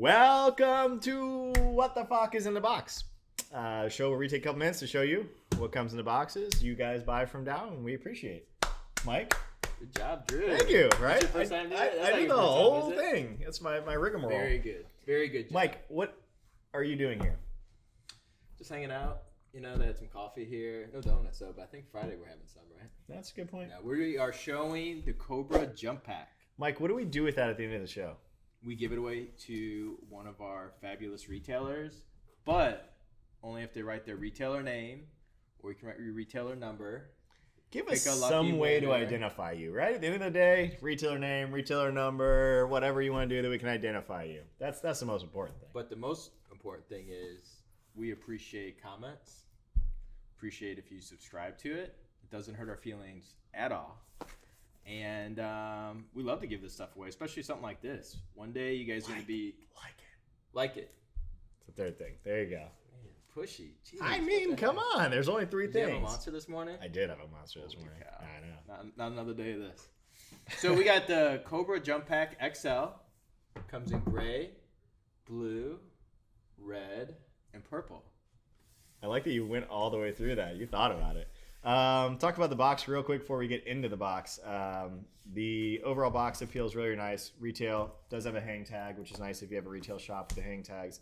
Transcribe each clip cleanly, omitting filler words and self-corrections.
Welcome to What the Fuck is in the Box? Show where we take a couple minutes to show you what comes in the boxes you guys buy from Dow, and we appreciate. Mike? Good job, Drew. Thank you, right? That's your first time doing it? I did the whole thing. It's my rigmarole. Very good. Very good job. Mike, what are you doing here? Just hanging out. You know, they had some coffee here. No donuts, though, but I think Friday we're having some, right? That's a good point. Yeah, we are showing the Cobra JumPack. Mike, what do we do with that at the end of the show? We give it away to one of our fabulous retailers, but only if they write their retailer name, or you can write your retailer number. Give us some way to identify you, right? At the end of the day, retailer name, retailer number, whatever you want to do that we can identify you. That's the most important thing. But the most important thing is we appreciate comments. Appreciate if you subscribe to it. It doesn't hurt our feelings at all. And we love to give this stuff away, especially something like this. One day you guys are going to be... Like it. It's the third thing. There you go. Man, pushy. Jeez, I mean, come on. There's only three Did things. you have a monster this morning? I did have a monster this morning. Cow. I know. Not another day of this. So we got the Cobra JumPack XL. Comes in gray, blue, red, and purple. I like that you went all the way through that. You thought about it. Talk about the box real quick before we get into the box. The overall box feels really nice. Retail does have a hang tag, which is nice if you have a retail shop with the hang tags.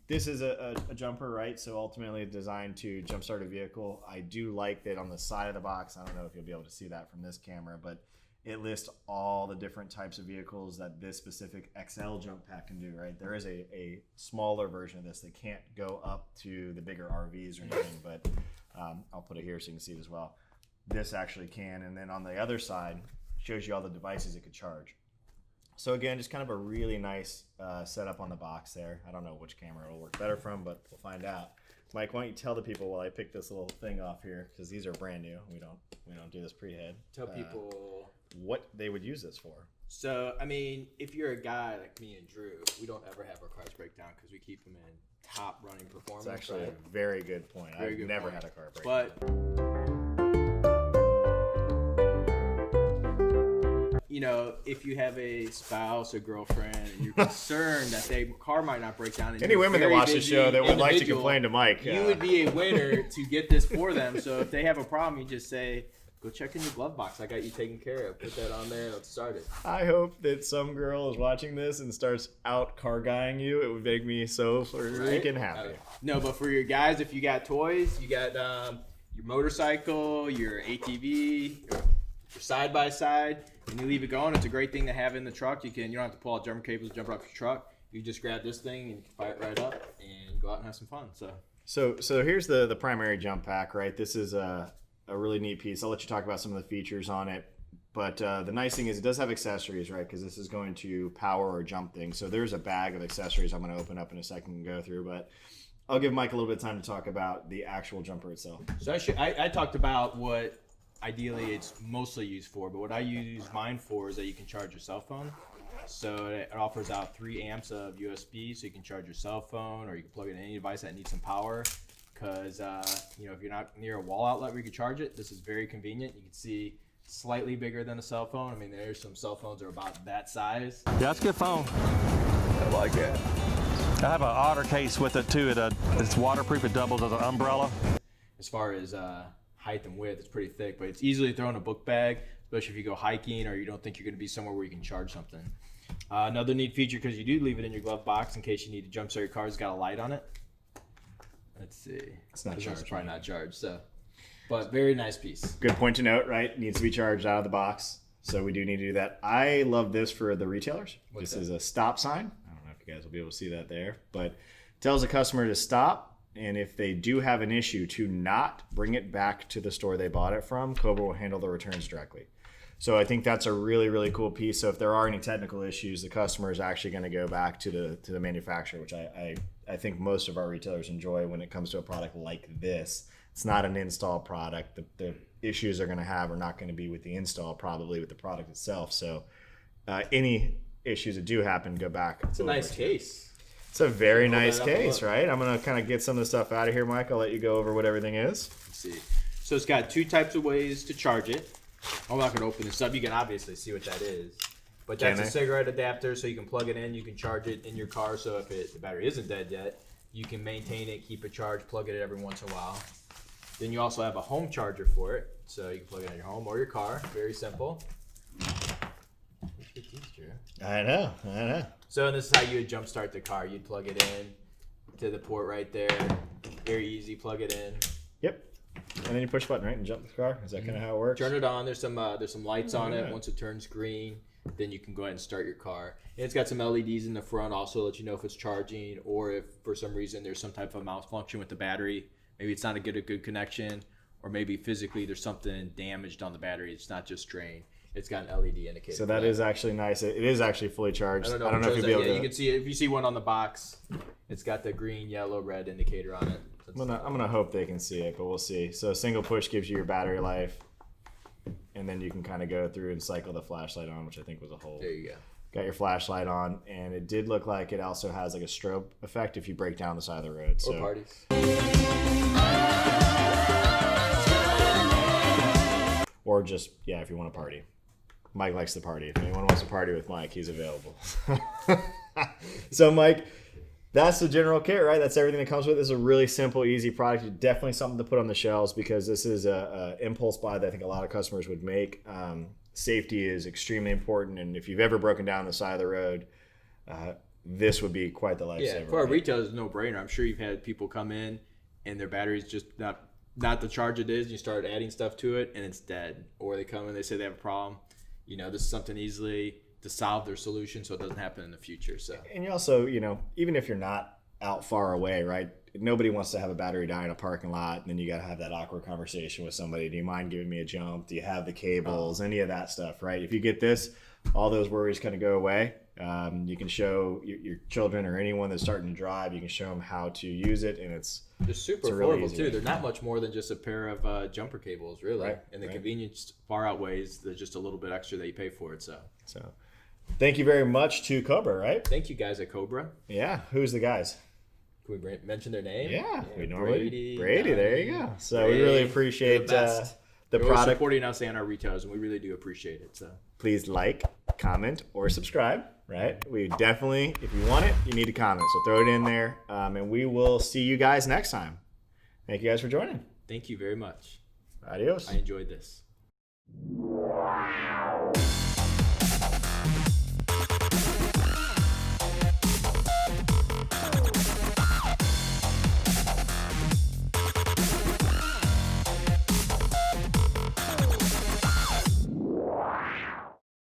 This is a jumper, right? So ultimately designed to jumpstart a vehicle. I do like that on the side of the box. I don't know if you'll be able to see that from this camera, but it lists all the different types of vehicles that this specific XL jump pack can do, right? There is a smaller version of this that can't go up to the bigger RVs or anything, but I'll put it here so you can see it as well. This actually can, and then on the other side, shows you all the devices it could charge. So again, just kind of a really nice setup on the box there. I don't know which camera it'll work better from, but we'll find out. Mike, why don't you tell the people while I pick this little thing off here, because these are brand new. We don't do this pre-head. Tell people what they would use this for. So, I mean, if you're a guy like me and Drew, we don't ever have our cars break down because we keep them in top running performance. It's actually right? a very good point. I've never had a car break down. You know, if you have a spouse or girlfriend and you're concerned that their car might not break down, and any women that watch the show that would like to complain to Mike, you would be a winner to get this for them. So if they have a problem, you just say, go check in your glove box. I got you taken care of. Put that on there. Let's start it. I hope that some girl is watching this and starts out car guying you. It would make me so freaking happy. No, but for your guys, if you got toys, you got your motorcycle, your ATV, your side-by-side, and you leave it going, it's a great thing to have in the truck. You don't have to pull out jumper cables, jump off your truck. You just grab this thing and you can fire it right up and go out and have some fun. So here's the primary jump pack, right? This is a really neat piece. I'll let you talk about some of the features on it. But the nice thing is it does have accessories, right? Because this is going to power or jump things. So there's a bag of accessories I'm going to open up in a second and go through. But I'll give Mike a little bit of time to talk about the actual jumper itself. So I talked about what ideally it's mostly used for, but what I use mine for is that you can charge your cell phone. So it offers out 3 amps of USB, so you can charge your cell phone, or you can plug it in any device that needs some power. Because you know, if you're not near a wall outlet where you can charge it, this is very convenient. You can see slightly bigger than a cell phone. I mean, there's some cell phones that are about that size. Yeah, that's a good phone. I like it. I have an otter case with it too. It's waterproof. It doubles as an umbrella. As far as height and width, it's pretty thick, but it's easily thrown in a book bag, especially if you go hiking or you don't think you're going to be somewhere where you can charge something. Another neat feature, because you do leave it in your glove box in case you need to jumpstart your car, it's got a light on it. Let's see. It's not charged. It's probably not charged, so. But very nice piece. Good point to note, right? It needs to be charged out of the box. So we do need to do that. I love this for the retailers. This is a stop sign. I don't know if you guys will be able to see that there, but it tells the customer to stop. And if they do have an issue, to not bring it back to the store they bought it from, Cobra will handle the returns directly. So I think that's a really, really cool piece. So if there are any technical issues, the customer is actually going to go back to the manufacturer, which I think most of our retailers enjoy when it comes to a product like this. It's not an install product. The issues they're going to have are not going to be with the install, probably with the product itself. So any issues that do happen, go back. It's a nice case. It's a very nice case, right? I'm going to kind of get some of the stuff out of here, Mike. I'll let you go over what everything is. Let's see. So it's got 2 types of ways to charge it. I'm not going to open this up. You can obviously see what that is. But that's a cigarette adapter, so you can plug it in. You can charge it in your car. So if the battery isn't dead yet, you can maintain it, keep it charged, plug it in every once in a while. Then you also have a home charger for it, so you can plug it in your home or your car. Very simple. I know. So this is how you would jumpstart the car. You'd plug it in to the port right there. Very easy. Plug it in. Yep. And then you push a button, right, and jump the car. Is that kind of how it works? Turn it on. There's some lights on it. Once it turns green, then you can go ahead and start your car. And it's got some LEDs in the front also to let you know if it's charging, or if for some reason there's some type of malfunction with the battery. Maybe it's not a good connection, or maybe physically there's something damaged on the battery. It's not just drained. It's got an LED indicator. So that is actually nice. It is actually fully charged. I don't know if you'll be able to. You can see it. If you see one on the box, it's got the green, yellow, red indicator on it. I'm gonna hope they can see it, but we'll see. So a single push gives you your battery life, and then you can kind of go through and cycle the flashlight on, which I think was a whole. There you go. Got your flashlight on, and it did look like it also has like a strobe effect if you break down the side of the road. Or parties. Or just, if you want to party. Mike likes to party. If anyone wants to party with Mike, he's available. So Mike, that's the general kit, right? That's everything that comes with it. It's a really simple, easy product. Definitely something to put on the shelves because this is a impulse buy that I think a lot of customers would make. Safety is extremely important, and if you've ever broken down the side of the road, this would be quite the lifesaver. Yeah, for our retailers, it's a no-brainer. I'm sure you've had people come in and their battery's just not the charge it is. You start adding stuff to it and it's dead, or they come and they say they have a problem. This is something easily to solve their solution so it doesn't happen in the future. So, and you also, even if you're not out far away, right? Nobody wants to have a battery die in a parking lot, and then you got to have that awkward conversation with somebody. Do you mind giving me a jump? Do you have the cables? Any of that stuff, right? If you get this, all those worries kind of go away. You can show your children or anyone that's starting to drive, you can show them how to use it, and it's super affordable too. They're not much more than just a pair of jumper cables, really. Right, and the convenience far outweighs the just a little bit extra that you pay for it. So thank you very much to Cobra, right? Thank you guys at Cobra. Yeah. Who's the guys? Can we mention their name? Yeah, we normally Brady. Donnie, There you go. So we really appreciate the product, supporting us and our retailers, and we really do appreciate it. So please like, comment, or subscribe. Right? We definitely, if you want it, you need to comment. So throw it in there, and we will see you guys next time. Thank you guys for joining. Thank you very much. Adios. I enjoyed this.